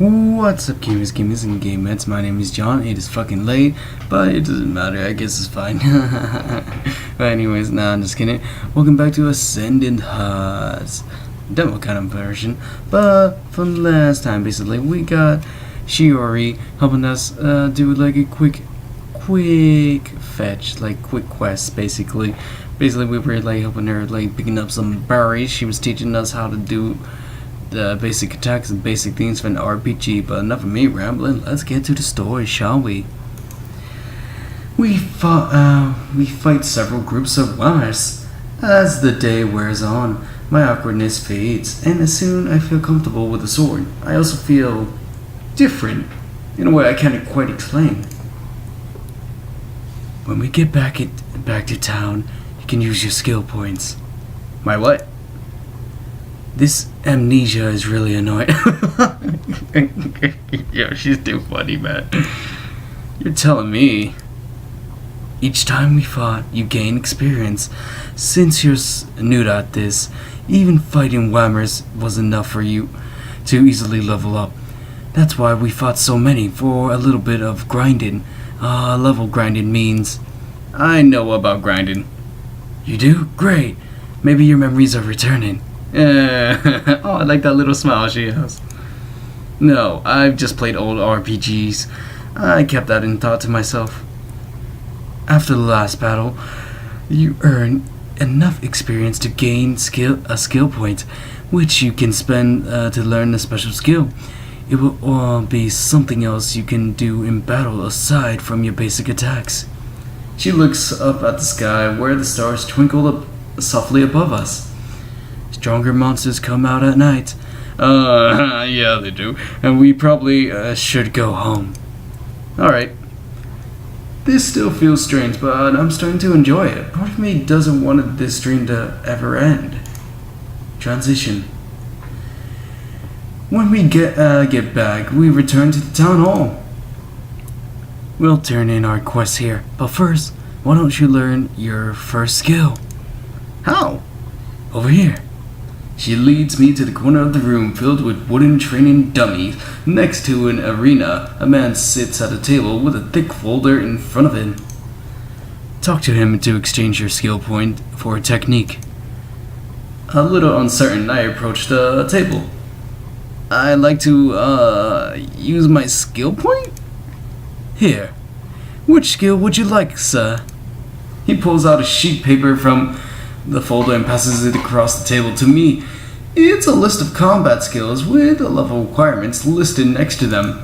What's up, gamers and gamettes? My name is John. It is fucking late, but it doesn't matter. I guess it's fine. But anyways, nah, I'm just kidding. Welcome back to Ascendant demo kind of version. But from last time, basically, we got Shiori helping us do like a quick fetch, like quick quest, basically. Basically, we were like helping her like picking up some berries. She was teaching us how to do the basic attacks and basic things for an RPG, but enough of me rambling. Let's get to the story, shall we? We fight several groups of runners. As the day wears on, my awkwardness fades, and as soon I feel comfortable with the sword, I also feel different in a way I can't quite explain. When we get back to town, you can use your skill points. My what? This amnesia is really annoying. Yo, she's too funny, man. You're telling me. Each time we fought, you gain experience. Since you're new at this, even fighting whammers was enough for you to easily level up. That's why we fought so many, for a little bit of grinding. Level grinding means... I know about grinding. You do? Great. Maybe your memories are returning. Oh, I like that little smile she has. No, I've just played old RPGs. I kept that in thought to myself. After the last battle, you earn enough experience to gain a skill point, which you can spend to learn a special skill. It will be something else you can do in battle aside from your basic attacks. She looks up at the sky where the stars twinkle up softly above us. Stronger monsters come out at night. Yeah, they do. And we probably should go home. Alright. This still feels strange, but I'm starting to enjoy it. Part of me doesn't want this dream to ever end. Transition. When we get back, we return to the town hall. We'll turn in our quest here, but first, why don't you learn your first skill? How? Over here. She leads me to the corner of the room filled with wooden training dummies. Next to an arena, a man sits at a table with a thick folder in front of him. Talk to him to exchange your skill point for a technique. A little uncertain, I approach the table. I'd like to, use my skill point? Here. Which skill would you like, sir? He pulls out a sheet paper from the folder and passes it across the table to me. It's a list of combat skills with the level requirements listed next to them.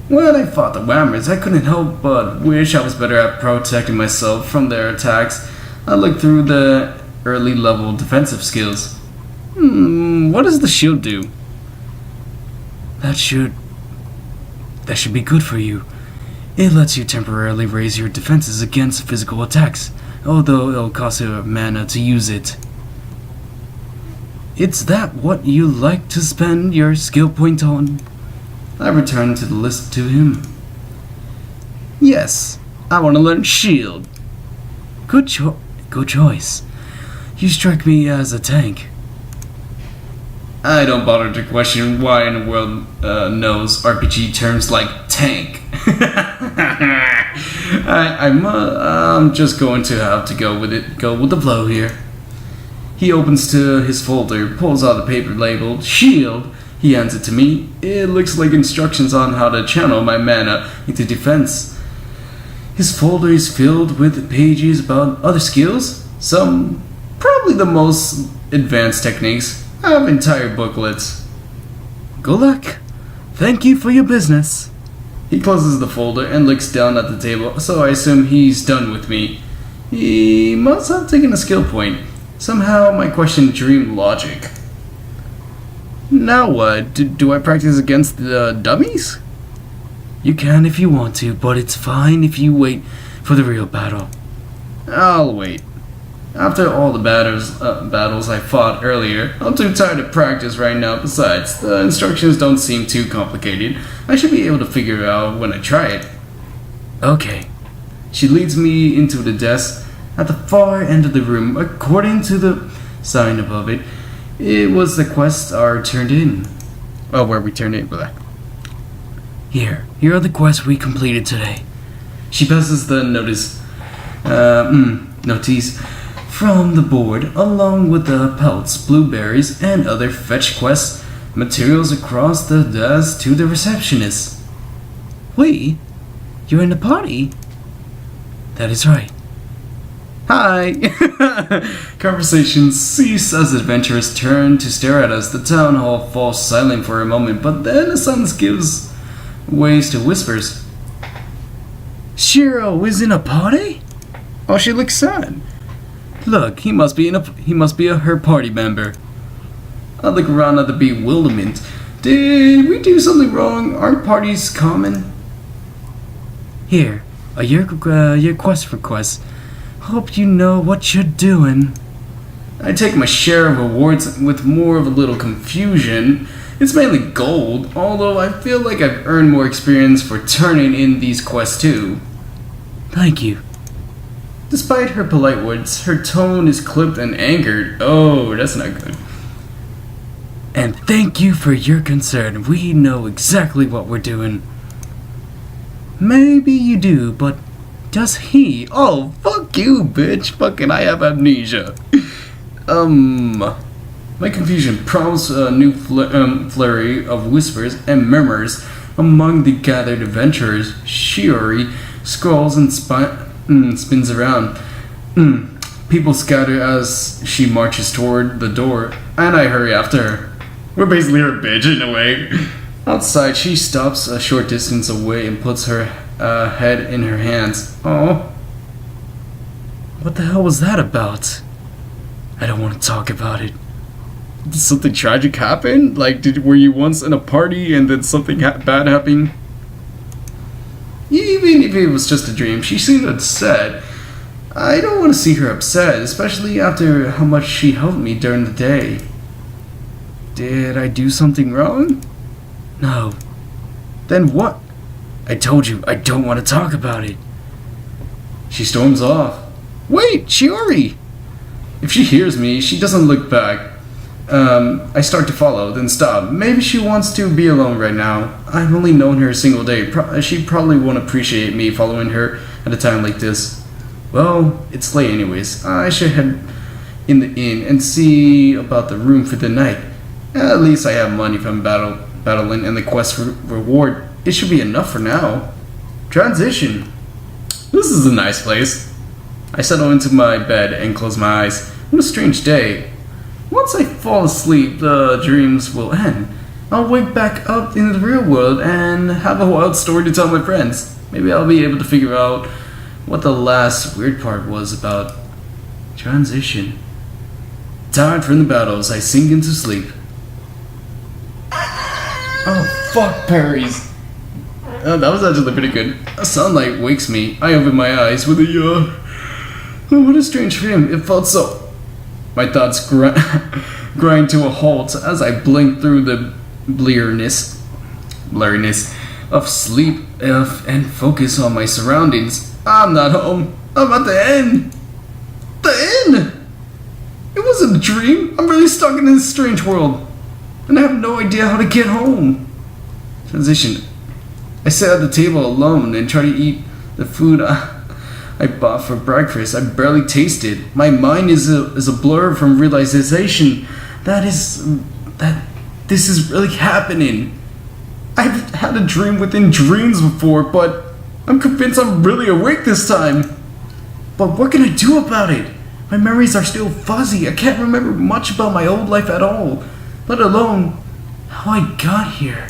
When I fought the whammers, I couldn't help but wish I was better at protecting myself from their attacks. I looked through the early level defensive skills. What does the shield do? That should be good for you. It lets you temporarily raise your defenses against physical attacks, although it'll cost you mana to use it. Is that what you like to spend your skill point on? I returned to the list to him. Yes, I want to learn shield. Good choice. You strike me as a tank. I don't bother to question why in the world knows RPG terms like tank. I'm just going to have to go with the flow here. He opens to his folder, pulls out a paper labeled shield. He hands it to me. It looks like instructions on how to channel my mana into defense. His folder is filled with pages about other skills, some probably the most advanced techniques. I have entire booklets. Good luck. Thank you for your business. He closes the folder and looks down at the table, so I assume he's done with me. He must have taken a skill point. Somehow my question dreamed logic. Now what? Do I practice against the dummies? You can if you want to, but it's fine if you wait for the real battle. I'll wait. After all the battles I fought earlier, I'm too tired to practice right now. Besides, the instructions don't seem too complicated. I should be able to figure it out when I try it. Okay. She leads me into the desk at the far end of the room. According to the sign above it, it was the quest are turned in. Oh, where we turned in. Here are the quests we completed today. She passes the notice from the board, along with the pelts, blueberries, and other fetch quest materials across the desk to the receptionist. Wait, you're in the party? That is right. Hi! Conversations cease as adventurers turn to stare at us. The town hall falls silent for a moment, but then a silence gives way to whispers. Shiro is in a party? Oh, she looks sad. Look, he must be her party member. I look around at the bewilderment. Did we do something wrong? Aren't parties common? Here are your quest requests. Hope you know what you're doing. I take my share of rewards with more of a little confusion. It's mainly gold, although I feel like I've earned more experience for turning in these quests too. Thank you. Despite her polite words, her tone is clipped and angered. Oh, that's not good. And thank you for your concern. We know exactly what we're doing. Maybe you do, but does he? Oh, fuck you, bitch. Fucking I have amnesia. My confusion prompts a new flurry of whispers and murmurs among the gathered adventurers. Shiori scrolls and spins around. People scatter as she marches toward the door, and I hurry after her. We're basically her bitch in a way. Outside, she stops a short distance away and puts her head in her hands. Oh. What the hell was that about? I don't want to talk about it. Did something tragic happen? Like, were you once in a party and then something bad happened? Even if it was just a dream, she seemed upset. I don't want to see her upset, especially after how much she helped me during the day. Did I do something wrong? No. Then what? I told you, I don't want to talk about it. She storms off. Wait, Shiori! If she hears me, she doesn't look back. I start to follow, then stop. Maybe she wants to be alone right now. I've only known her a single day. She probably won't appreciate me following her at a time like this. Well, it's late anyways. I should head in the inn and see about the room for the night. At least I have money from battling and the quest reward. It should be enough for now. Transition. This is a nice place. I settle into my bed and close my eyes. What a strange day. Once I fall asleep, the dreams will end. I'll wake back up in the real world and have a wild story to tell my friends. Maybe I'll be able to figure out what the last weird part was about. Transition. Tired from the battles, I sink into sleep. Oh, fuck parries. That was actually pretty good. Sunlight wakes me. I open my eyes with a yawn. Oh, what a strange dream. It felt so... My thoughts grind to a halt as I blink through the blurriness of sleep and focus on my surroundings. I'm not home. I'm at the inn. The inn! It wasn't a dream. I'm really stuck in this strange world. And I have no idea how to get home. Transition. I sit at the table alone and try to eat the food I bought for breakfast. I barely taste it. My mind is a blur from realization that this is really happening. I've had a dream within dreams before, but I'm convinced I'm really awake this time. But what can I do about it? My memories are still fuzzy. I can't remember much about my old life at all, let alone how I got here.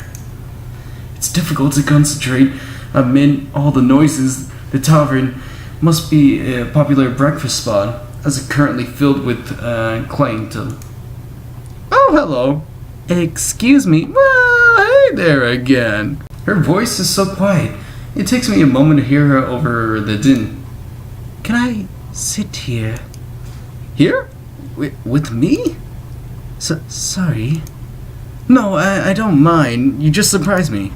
It's difficult to concentrate amid all the noises. The tavern must be a popular breakfast spot, as it's currently filled with clientele. Oh, hello. Excuse me. Well, hey there again. Her voice is so quiet. It takes me a moment to hear her over the din. Can I sit here? Here? With me? Sorry. No, I don't mind. You just surprised me.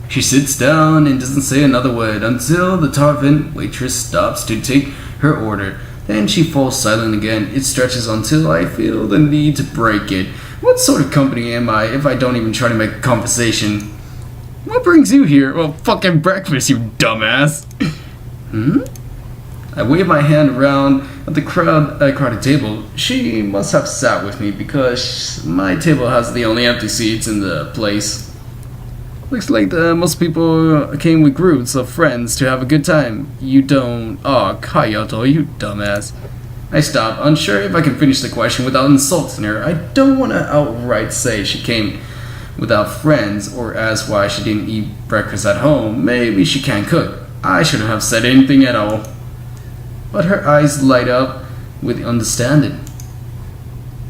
She sits down and doesn't say another word until the tavern waitress stops to take her order. Then she falls silent again. It stretches until I feel the need to break it. What sort of company am I if I don't even try to make a conversation? What brings you here? Well, fucking breakfast, you dumbass. I wave my hand around at the crowded table. She must have sat with me because my table has the only empty seats in the place. Looks like most people came with groups of friends to have a good time. You don't... Oh, Kyoto, you dumbass. I stop, unsure if I can finish the question without insulting her. I don't want to outright say she came without friends or ask why she didn't eat breakfast at home. Maybe she can't cook. I shouldn't have said anything at all. But her eyes light up with understanding.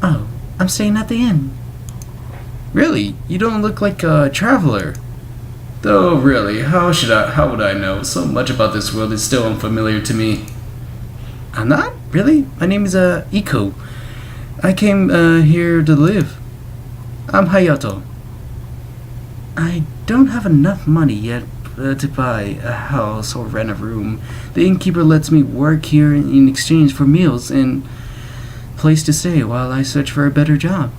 Oh, I'm staying at the inn. Really? You don't look like a traveler. Though really, how would I know? So much about this world is still unfamiliar to me. I'm not? Really? My name is Iko. I came here to live. I'm Hayato. I don't have enough money yet to buy a house or rent a room. The innkeeper lets me work here in exchange for meals and place to stay while I search for a better job.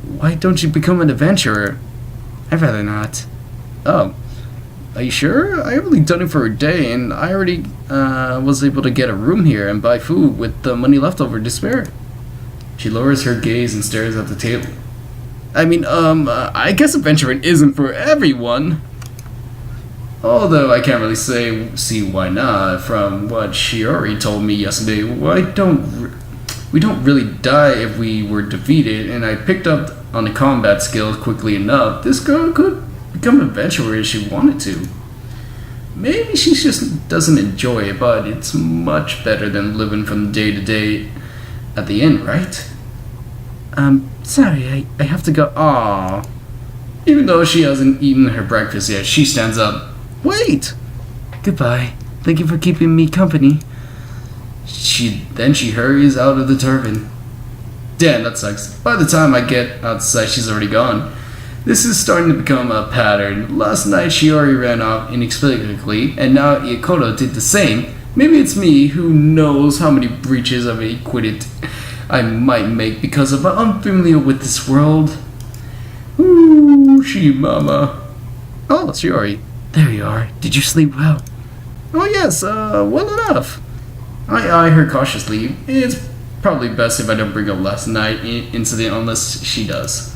Why don't you become an adventurer? I'd rather not. Oh, are you sure? I only done it for a day and I already was able to get a room here and buy food with the money left over to spare. She lowers her gaze and stares at the table. I mean, I guess adventuring isn't for everyone. Although I can't really see why not. From what Shiori told me yesterday, we don't really die if we were defeated, and I picked up on the combat skills quickly enough. This girl could become an adventurer if she wanted to. Maybe she just doesn't enjoy it, but it's much better than living from day to day at the inn, right? Sorry, I have to go. Aww. Even though she hasn't eaten her breakfast yet, she stands up. Wait! Goodbye. Thank you for keeping me company. She hurries out of the tavern. Damn, that sucks. By the time I get outside, she's already gone. This is starting to become a pattern. Last night, Shiori ran off inexplicably, and now Ikoto did the same. Maybe it's me, who knows how many breaches of equity I might make because I'm unfamiliar with this world. Ooh, mama. Oh, Shiori. There you are. Did you sleep well? Oh yes, well enough. I eye her cautiously. It's probably best if I don't bring up last night incident unless she does.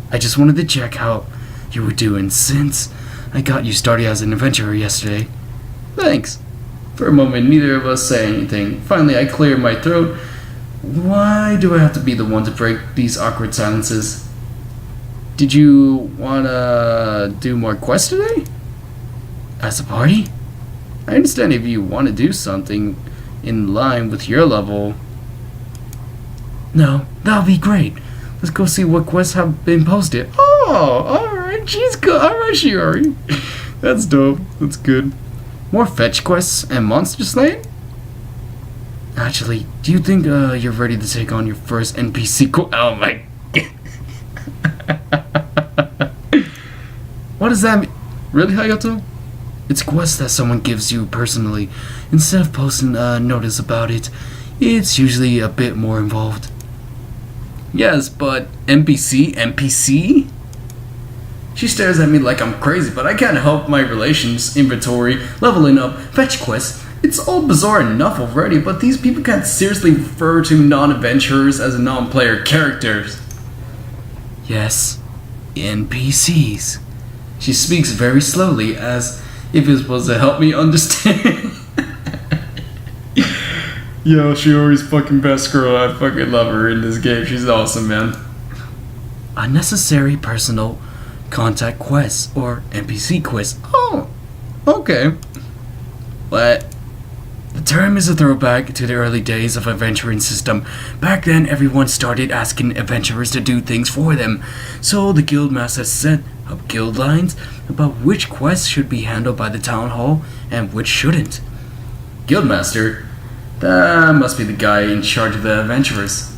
I just wanted to check how you were doing since I got you started as an adventurer yesterday. Thanks. For a moment, neither of us say anything. Finally, I clear my throat. Why do I have to be the one to break these awkward silences? Did you wanna do more quests today? As a party? I understand if you want to do something in line with your level. No, that'll be great. Let's go see what quests have been posted. Oh, alright, she's good. Alright, Shiori. That's dope. That's good. More fetch quests and monster slaying? Actually, do you think you're ready to take on your first NPC Oh my What does that mean? Really, Hayato? It's a quest that someone gives you personally. Instead of posting a notice about it, it's usually a bit more involved. Yes, but NPC? She stares at me like I'm crazy, but I can't help my relations, inventory, leveling up, fetch quests. It's all bizarre enough already, but these people can't seriously refer to non-adventurers as non-player characters. Yes, NPCs. She speaks very slowly, as if it's supposed to help me understand. Yo, she always fucking best girl. I fucking love her in this game. She's awesome, man. Unnecessary personal contact quests, or NPC quests. Oh, okay. But the term is a throwback to the early days of adventuring system. Back then, everyone started asking adventurers to do things for them. So the guildmaster set up guild lines about which quests should be handled by the town hall and which shouldn't. Guildmaster? That must be the guy in charge of the adventurers.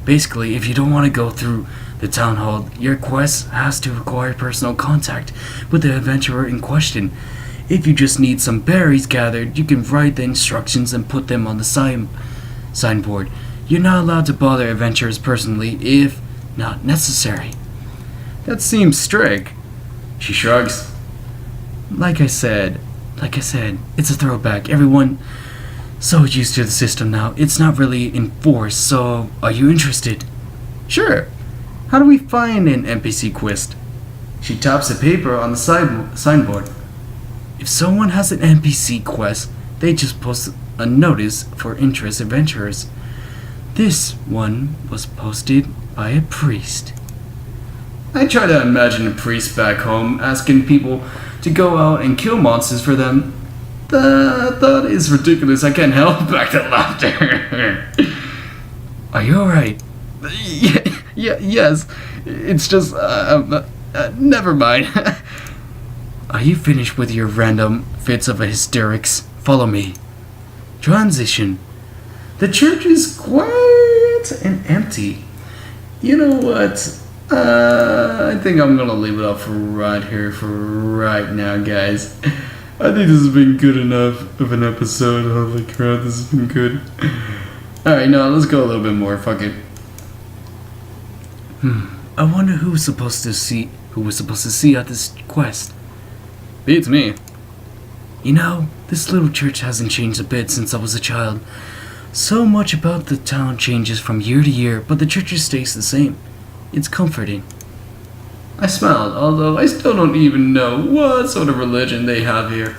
Basically, if you don't want to go through the town hall, your quest has to require personal contact with the adventurer in question. If you just need some berries gathered, you can write the instructions and put them on the signboard. You're not allowed to bother adventurers personally if not necessary. That seems strict. She shrugs. Like I said, it's a throwback. Everyone so used to the system now. It's not really in force, so are you interested? Sure. How do we find an NPC quest? She taps a paper on the signboard. If someone has an NPC quest, they just post a notice for interested adventurers. This one was posted by a priest. I try to imagine a priest back home asking people to go out and kill monsters for them. That is ridiculous. I can't help back to laughter. Are you alright? Yes. It's just, never mind. Are you finished with your random fits of hysterics? Follow me. Transition. The church is quiet and empty. You know what? I think I'm gonna leave it up for right here for right now, guys. I think this has been good enough of an episode. Holy crap, this has been good. Alright, no, let's go a little bit more. Fuck it. I wonder who was supposed to see out this quest. Beats me. You know, this little church hasn't changed a bit since I was a child. So much about the town changes from year to year, but the church stays the same. It's comforting. I smiled, although I still don't even know what sort of religion they have here.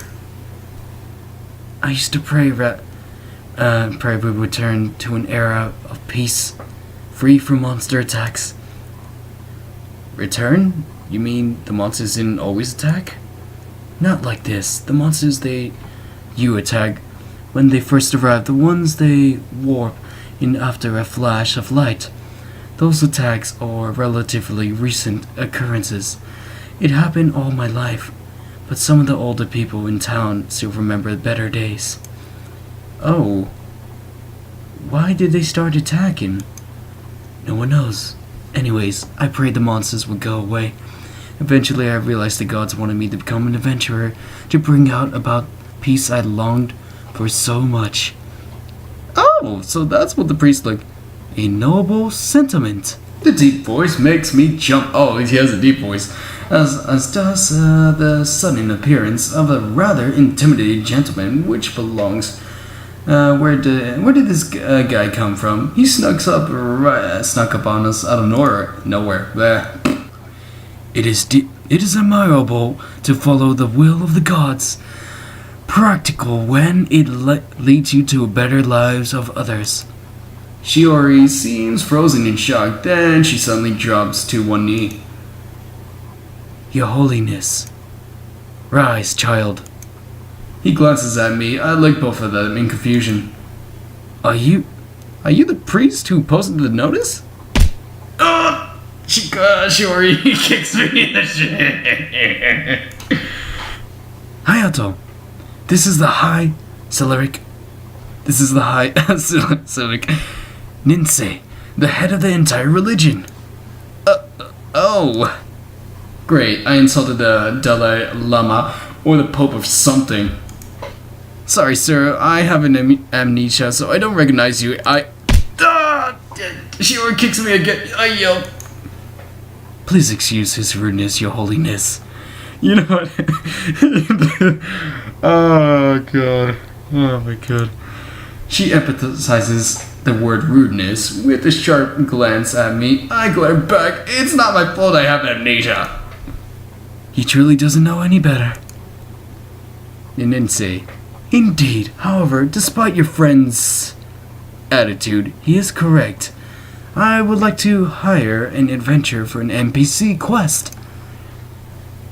I used to pray we would return to an era of peace, free from monster attacks. Return? You mean the monsters didn't always attack? Not like this. The monsters you attack when they first arrive, the ones they warp in after a flash of light. Those attacks are relatively recent occurrences. It happened all my life, but some of the older people in town still remember better days. Oh. Why did they start attacking? No one knows. Anyways, I prayed the monsters would go away. Eventually I realized the gods wanted me to become an adventurer, to bring out about peace I longed for so much. Oh, so that's what the priest looked. A noble sentiment. The deep voice makes me jump. Oh, he has a deep voice. As does the sudden appearance of a rather intimidating gentleman, which belongs. Where did this guy come from? He snuck up on us out of nowhere. Bleh. It is admirable to follow the will of the gods. Practical when it leads you to better lives of others. Shiori seems frozen in shock, then she suddenly drops to one knee. Your Holiness. Rise, child. He glances at me. I look both of them in confusion. Are you the priest who posted the notice? Shiori kicks me in the shit. Hayato, this is the High Celeric Ninsei, the head of the entire religion. Oh. Great, I insulted the Dalai Lama or the Pope of something. Sorry, sir, I have an amnesia, so I don't recognize you. Shiori kicks me again. I yell. Please excuse his rudeness, Your Holiness. You know what? Oh, God. Oh, my God. She emphasizes the word rudeness with a sharp glance at me. I glare back. It's not my fault I have amnesia. He truly doesn't know any better. Ninsei. Indeed. However, despite your friend's attitude, he is correct. I would like to hire an adventurer for an NPC quest.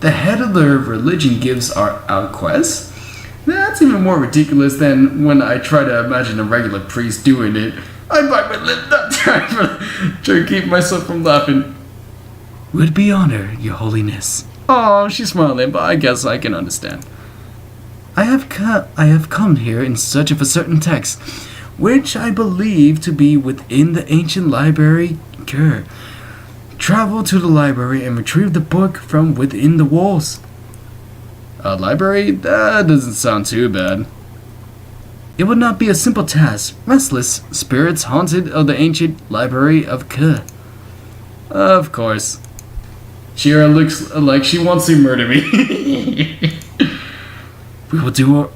The head of the religion gives out quests? That's even more ridiculous than when I try to imagine a regular priest doing it. I bite my lip that time to keep myself from laughing. Would be honored, Your Holiness. Oh, she's smiling, but I guess I can understand. I have come here in search of a certain text, which I believe to be within the ancient library. Travel to the library and retrieve the book from within the walls. A library? That doesn't sound too bad. It would not be a simple task. Restless spirits haunted of the ancient library of K. Of course. Shira looks like she wants to murder me. We will do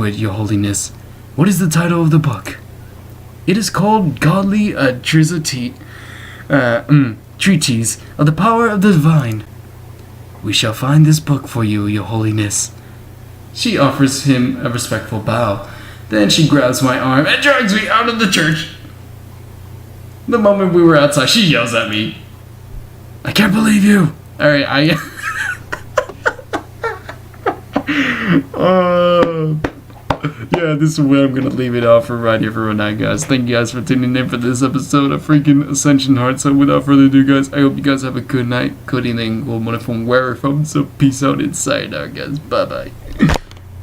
it, Your Holiness. What is the title of the book? It is called Godly Treatise of the Power of the Divine. We shall find this book for you, Your Holiness. She offers him a respectful bow. Then she grabs my arm and drags me out of the church. The moment we were outside, she yells at me. I can't believe you. Alright, yeah, this is where I'm gonna leave it off for right here for tonight, guys. Thank you guys for tuning in for this episode of freaking Ascension Heart. So without further ado, guys, I hope you guys have a good night, good evening, good morning from wherever from. So peace out inside out, guys. Bye bye.